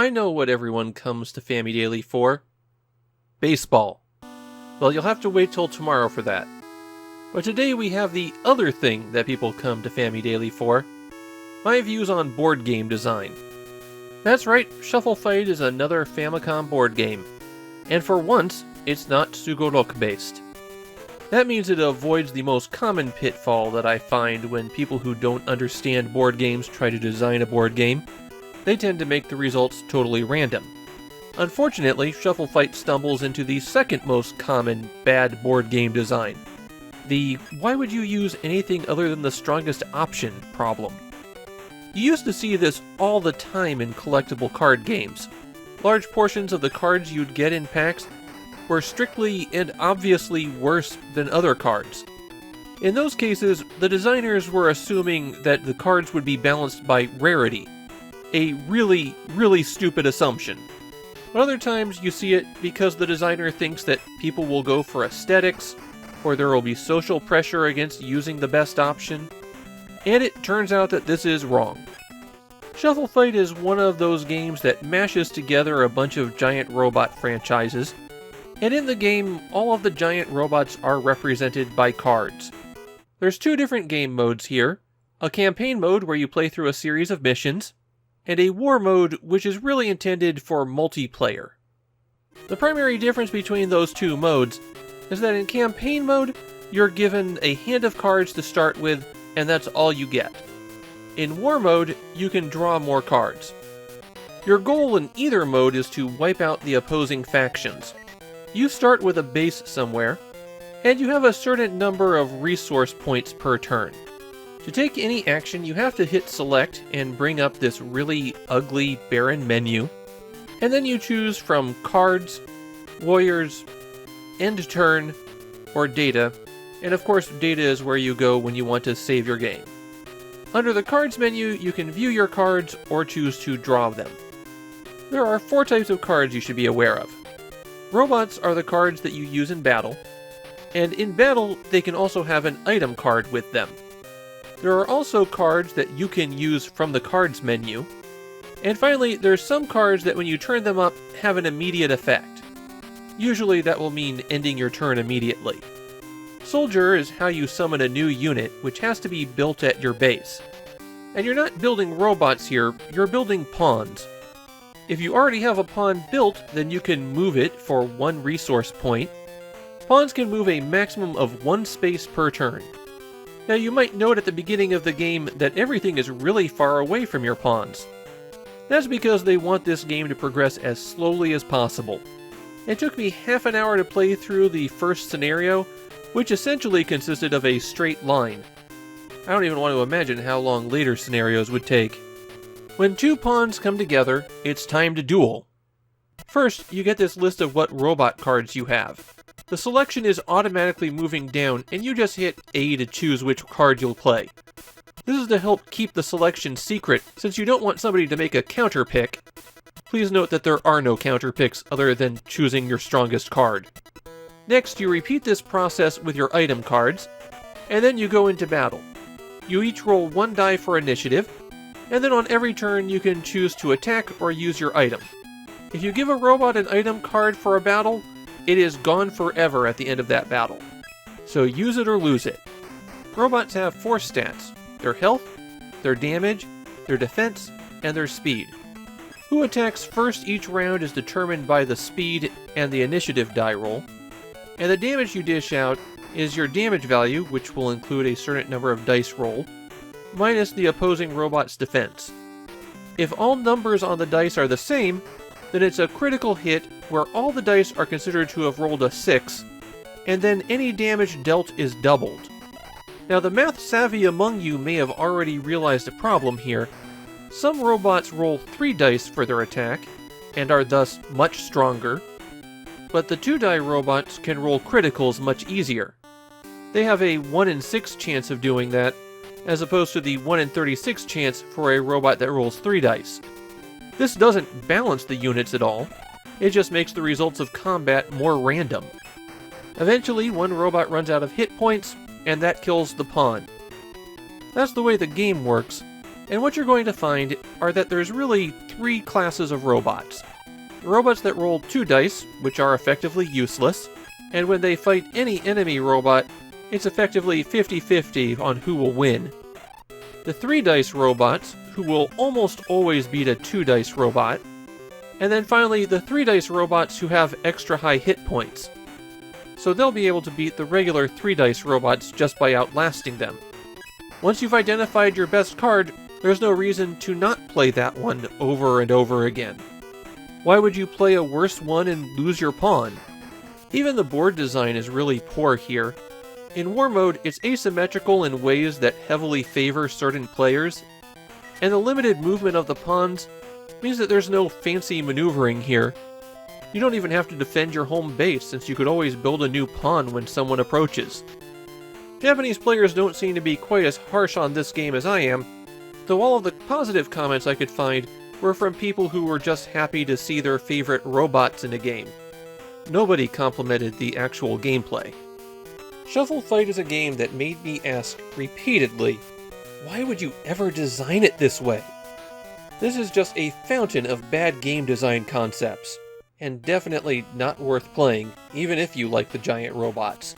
I know what everyone comes to Famidaily for. Baseball. Well, you'll have to wait till tomorrow for that. But today we have the other thing that people come to Famidaily for. My views on board game design. That's right, Shuffle Fight is another Famicom board game. And for once, it's not Sugorok based. That means it avoids the most common pitfall that I find when people who don't understand board games try to design a board game. They tend to make the results totally random. Unfortunately, Shuffle Fight stumbles into the second most common bad board game design. The "why would you use anything other than the strongest option" problem. You used to see this all the time in collectible card games. Large portions of the cards you'd get in packs were strictly and obviously worse than other cards. In those cases, the designers were assuming that the cards would be balanced by rarity. A really, really stupid assumption. But other times you see it because the designer thinks that people will go for aesthetics, or there will be social pressure against using the best option. And it turns out that this is wrong. Shuffle Fight is one of those games that mashes together a bunch of giant robot franchises, and in the game, all of the giant robots are represented by cards. There's two different game modes here, a campaign mode where you play through a series of missions, and a war mode which is really intended for multiplayer. The primary difference between those two modes is that in campaign mode, you're given a hand of cards to start with, and that's all you get. In war mode, you can draw more cards. Your goal in either mode is to wipe out the opposing factions. You start with a base somewhere, and you have a certain number of resource points per turn. To take any action, you have to hit select and bring up this really ugly, barren menu, and then you choose from cards, warriors, end turn, or data, and of course data is where you go when you want to save your game. Under the cards menu, you can view your cards or choose to draw them. There are 4 types of cards you should be aware of. Robots are the cards that you use in battle, and in battle they can also have an item card with them. There are also cards that you can use from the cards menu, and finally there's some cards that when you turn them up have an immediate effect. Usually that will mean ending your turn immediately. Soldier is how you summon a new unit which has to be built at your base. And you're not building robots here, you're building pawns. If you already have a pawn built, then you can move it for 1 resource point. Pawns can move a maximum of 1 space per turn. Now you might note at the beginning of the game that everything is really far away from your pawns. That's because they want this game to progress as slowly as possible. It took me half an hour to play through the first scenario, which essentially consisted of a straight line. I don't even want to imagine how long later scenarios would take. When 2 pawns come together, it's time to duel. First, you get this list of what robot cards you have. The selection is automatically moving down, and you just hit A to choose which card you'll play. This is to help keep the selection secret, since you don't want somebody to make a counter pick. Please note that there are no counter picks other than choosing your strongest card. Next, you repeat this process with your item cards, and then you go into battle. You each roll 1 die for initiative, and then on every turn you can choose to attack or use your item. If you give a robot an item card for a battle, it is gone forever at the end of that battle. So use it or lose it. Robots have 4 stats: their health, their damage, their defense, and their speed. Who attacks first each round is determined by the speed and the initiative die roll, and the damage you dish out is your damage value, which will include a certain number of dice rolled, minus the opposing robot's defense. If all numbers on the dice are the same, then it's a critical hit where all the dice are considered to have rolled a 6, and then any damage dealt is doubled. Now the math savvy among you may have already realized a problem here. Some robots roll 3 dice for their attack, and are thus much stronger, but the 2-die robots can roll criticals much easier. They have a 1 in 6 chance of doing that, as opposed to the 1 in 36 chance for a robot that rolls 3 dice. This doesn't balance the units at all, it just makes the results of combat more random. Eventually, one robot runs out of hit points, and that kills the pawn. That's the way the game works, And what you're going to find are that there's really 3 classes of robots. Robots that roll 2 dice, which are effectively useless, and when they fight any enemy robot, it's effectively 50-50 on who will win. The 3 dice robots, who will almost always beat a 2 dice robot, and then finally the 3 dice robots who have extra high hit points. So they'll be able to beat the regular 3 dice robots just by outlasting them. Once you've identified your best card, there's no reason to not play that one over and over again. Why would you play a worse one and lose your pawn? Even the board design is really poor here. In War Mode, it's asymmetrical in ways that heavily favor certain players, and the limited movement of the pawns means that there's no fancy maneuvering here. You don't even have to defend your home base, since you could always build a new pawn when someone approaches. Japanese players don't seem to be quite as harsh on this game as I am, though all of the positive comments I could find were from people who were just happy to see their favorite robots in a game. Nobody complimented the actual gameplay. Shuffle Fight is a game that made me ask repeatedly, why would you ever design it this way? This is just a fountain of bad game design concepts, and definitely not worth playing, even if you like the giant robots.